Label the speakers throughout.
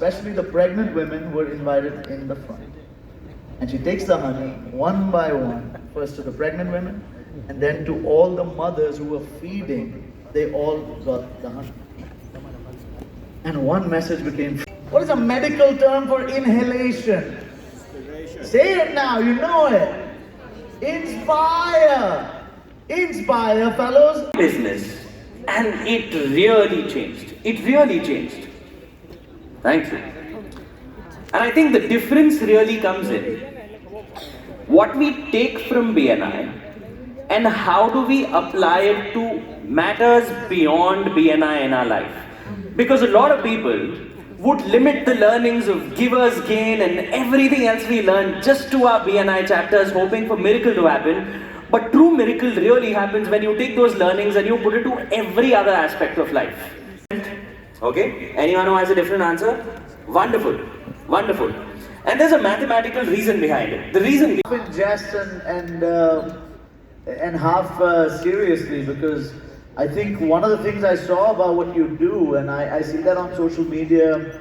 Speaker 1: especially the pregnant women were invited in the front. And she takes the honey one by one, first to the pregnant women, and then to all the mothers who were feeding, they all got the honey. And one message became, what is a medical term for inhalation? Say it now, you know it. Inspire. Inspire, fellows.
Speaker 2: Business. And it really changed. It really changed. Thank you. And I think the difference really comes in what we take from BNI and how do we apply it to matters beyond BNI in our life. Because a lot of people would limit the learnings of givers gain and everything else we learn just to our BNI chapters, hoping for miracle to happen. But true miracle really happens when you take those learnings and you put it to every other aspect of life. Okay? Anyone who has a different answer? Wonderful. Wonderful. And there's a mathematical reason behind it. The reason
Speaker 1: Half in jest and half seriously, because I think one of the things I saw about what you do, and I see that on social media,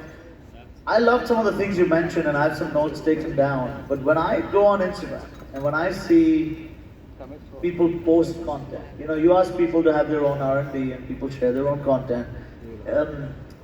Speaker 1: I love some of the things you mentioned and I have some notes taken down. But when I go on Instagram and when I see people post content, you ask people to have their own R&D and people share their own content.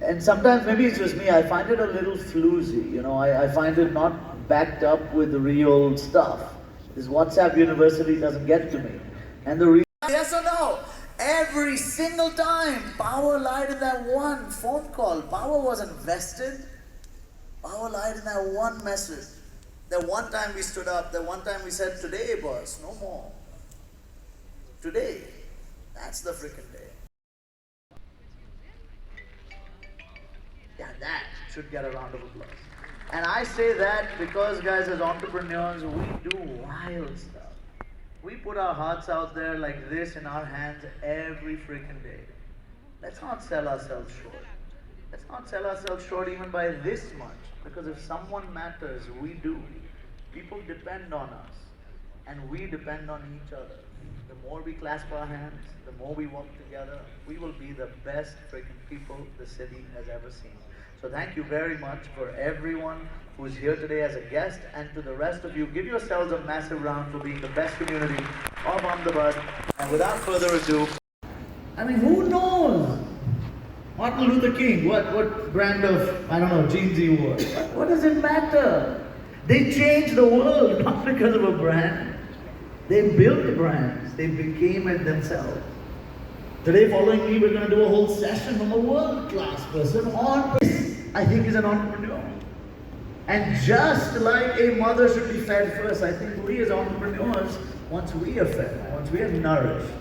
Speaker 1: And sometimes, maybe it's just me, I find it a little floozy, I find it not backed up with the real stuff. This WhatsApp university doesn't get to me. And the reason, yes or no? Every single time, power lied in that one phone call. Power wasn't vested. Power lied in that one message. That one time we stood up, that one time we said, today boss, no more. Today, that's the freaking day. Yeah, that should get a round of applause. And I say that because, guys, as entrepreneurs, we do wild stuff. We put our hearts out there like this in our hands every freaking day. Let's not sell ourselves short. Let's not sell ourselves short even by this much. Because if someone matters, we do. People depend on us. And we depend on each other. The more we clasp our hands, the more we work together, we will be the best freaking people the city has ever seen. So thank you very much for everyone who is here today as a guest, and to the rest of you, give yourselves a massive round for being the best community of Ahmedabad. And without further ado, I mean, who knows? Martin Luther King, what brand of, I don't know, jeans he wore. What does it matter? They changed the world, not because of a brand. They built brands. They became it themselves. Today, following me, we're going to do a whole session from a world-class person on this, I think, is an entrepreneur. And just like a mother should be fed first, I think we as entrepreneurs, once we are fed, once we are nourished,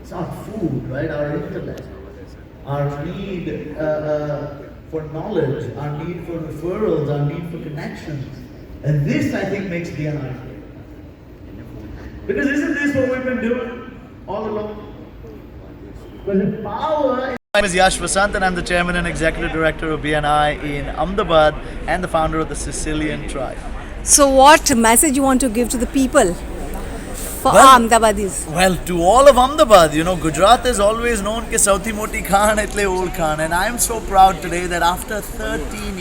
Speaker 1: it's not food, right? Our intellect, our need for knowledge, our need for referrals, our need for connections. And this, I think, makes BNI great. Because isn't this what we've been doing all along? But the power. My name is Yash Vasant and I'm the Chairman and Executive Director of BNI in Ahmedabad and the founder of the Sicilian Tribe.
Speaker 3: So what message you want to give to the people for Ahmedabadis?
Speaker 1: Well, to all of Ahmedabad, Gujarat is always known as Sauthi Moti Khan Etle Old Khan, and I am so proud today that after 13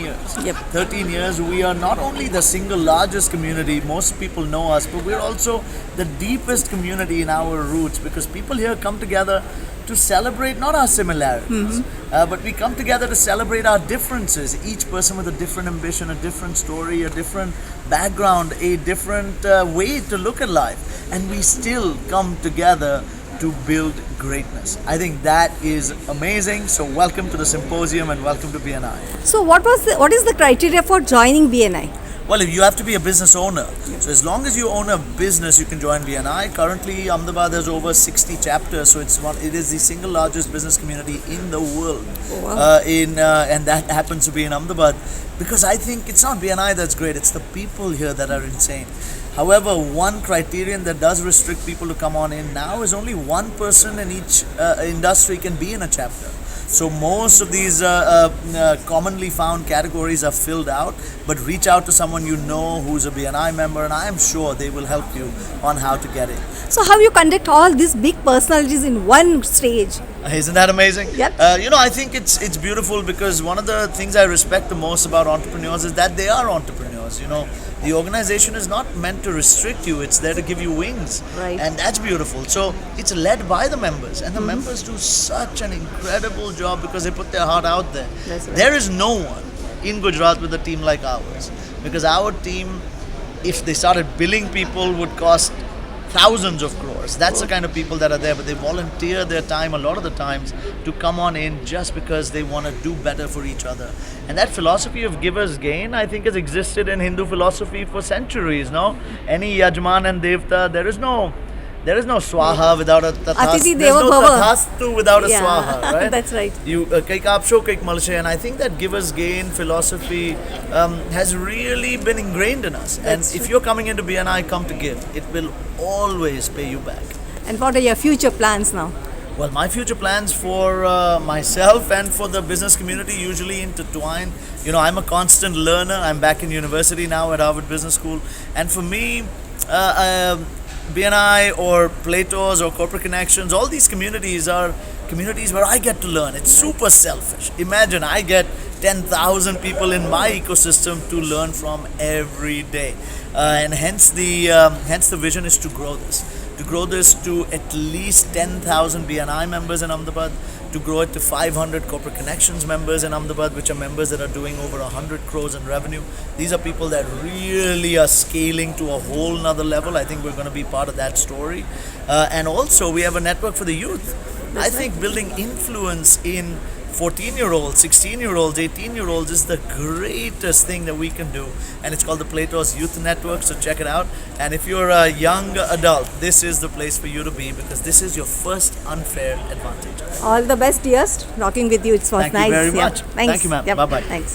Speaker 1: years, we are not only the single largest community, most people know us, but we're also the deepest community in our roots, because people here come together to celebrate not our similarities, but we come together to celebrate our differences. Each person with a different ambition, a different story, a different background, a different way to look at life. And we still come together to build greatness. I think that is amazing. So welcome to the symposium and welcome to BNI.
Speaker 3: So what is the criteria for joining BNI?
Speaker 1: Well, if you have to be a business owner. So as long as you own a business, you can join BNI. Currently, Ahmedabad has over 60 chapters, so it is the single largest business community in the world.
Speaker 3: Oh, wow.
Speaker 1: And that happens to be in Ahmedabad. Because I think it's not BNI that's great, it's the people here that are insane. However, one criterion that does restrict people to come on in now is only one person in each industry can be in a chapter. So most of these commonly found categories are filled out, but reach out to someone you know who's a BNI member, and I am sure they will help you on how to get in.
Speaker 3: So how you conduct all these big personalities in one stage?
Speaker 1: Isn't that amazing?
Speaker 3: Yep.
Speaker 1: I think it's beautiful because one of the things I respect the most about entrepreneurs is that they are entrepreneurs. The organization is not meant to restrict you; it's there to give you wings,
Speaker 3: Right.
Speaker 1: and that's beautiful. So it's led by the members, and the members do such an incredible job because they put their heart out there.
Speaker 3: That's right.
Speaker 1: There is no one in Gujarat with a team like ours, because our team, if they started billing people, would cost thousands of crores. That's the kind of people that are there, but they volunteer their time a lot of the times to come on in just because they want to do better for each other. And that philosophy of givers gain, I think, has existed in Hindu philosophy for centuries. No, any yajman and devta, there is no swaha without a tathastu.
Speaker 3: Atiti
Speaker 1: There's
Speaker 3: deva
Speaker 1: no
Speaker 3: bhava.
Speaker 1: tathastu without a
Speaker 3: Yeah.
Speaker 1: swaha, right?
Speaker 3: That's right.
Speaker 1: You kaik aapsho, kaik malshe, and I think that givers gain philosophy has really been ingrained in us. And
Speaker 3: That's
Speaker 1: if
Speaker 3: true.
Speaker 1: you're coming into BNI, come to give. It will always pay you back.
Speaker 3: And what are your future plans now?
Speaker 1: Well, my future plans for myself and for the business community usually intertwine. I'm a constant learner. I'm back in university now at Harvard Business School, and for me, BNI or Plato's or Corporate Connections, all these communities are communities where I get to learn. It's super selfish. Imagine I get 10,000 people in my ecosystem to learn from every day, and hence the vision is to grow this. To grow this to at least 10,000 BNI members in Ahmedabad, to grow it to 500 Corporate Connections members in Ahmedabad, which are members that are doing over 100 crores in revenue. These are people that really are scaling to a whole nother level. I think we're going to be part of that story. And also, we have a network for the youth. I think building influence in 14-year-olds, 16-year-olds, 18-year-olds is the greatest thing that we can do. And it's called the Plato's Youth Network, so check it out. And if you're a young adult, this is the place for you to be because this is your first unfair advantage.
Speaker 3: All the best, dearest. Talking with you, it was
Speaker 1: Thank you
Speaker 3: nice.
Speaker 1: very
Speaker 3: Yeah.
Speaker 1: much.
Speaker 3: Thanks.
Speaker 1: Thank you, ma'am.
Speaker 3: Yep.
Speaker 1: Bye-bye.
Speaker 3: Thanks.